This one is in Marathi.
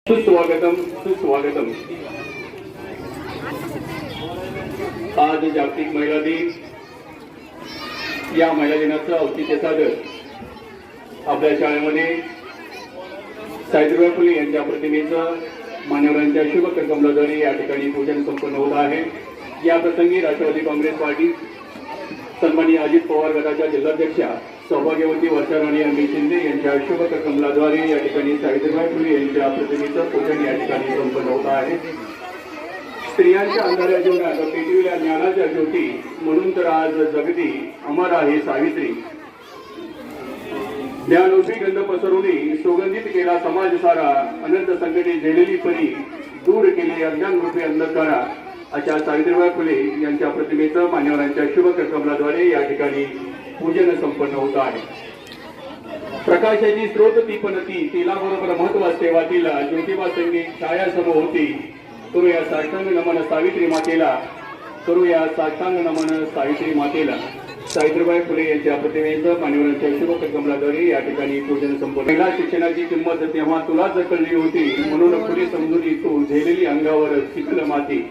सुस्वागतम सुस्वागतम। आज जागतिक महिला दिन। या महिला दिनाचं औचित्य साधत आपल्या शाळेमध्ये सावित्रीबाई फुले यांच्या प्रतिमेचं मान्यवरांच्या शुभ कमलाद्वारे या ठिकाणी पूजन संपन्न होत आहे। या प्रसंगी राष्ट्रवादी काँग्रेस पार्टी सन्माननीय अजित पवार गटाच्या जिल्हाध्यक्षा सौभाग्यवती वर्षा राणी अमित शिंदे यांच्या शुभ कमलाद्वारे या ठिकाणी सावित्रीबाई फुले यांच्या प्रतिमेचं पूजन या ठिकाणी संपन्न होत आहे। स्त्रियांच्या अंधाऱ्या जीवनात पेटविल्या ज्ञानाच्या ज्योती, म्हणून तर आज जगती अमर आहे सावित्री। ज्ञानरूपी गंध पसरवून सुगंधित केला समाज सारा, अनंत संकटे झेलेली परी दूर केले अज्ञान रूपी अंधकारा। अशा सावित्रीबाई फुले यांच्या प्रतिमेचं मान्यवरांच्या शुभ कमलाद्वारे या ठिकाणी पूजन संपन्न होत आहे। प्रकाशाची स्रोत ती पण ती, तिला बरोबर महत्व असते वातीला, ज्योतिबा संगीत छाया सम होती। करूया साष्टांग नमन सावित्री मातेला, करूया साष्टांग नमन सावित्री मातेला। सावित्रीबाई फुले यांच्या प्रतिमेचं मान्यवरांच्या शुभ कमलाद्वारे या ठिकाणी पूजन संपन्न। महिला शिक्षणाची किंमत तेव्हा तुलाच कळली होती, म्हणून फुले समजुरी तू झेलेली अंगावर चिखल माती।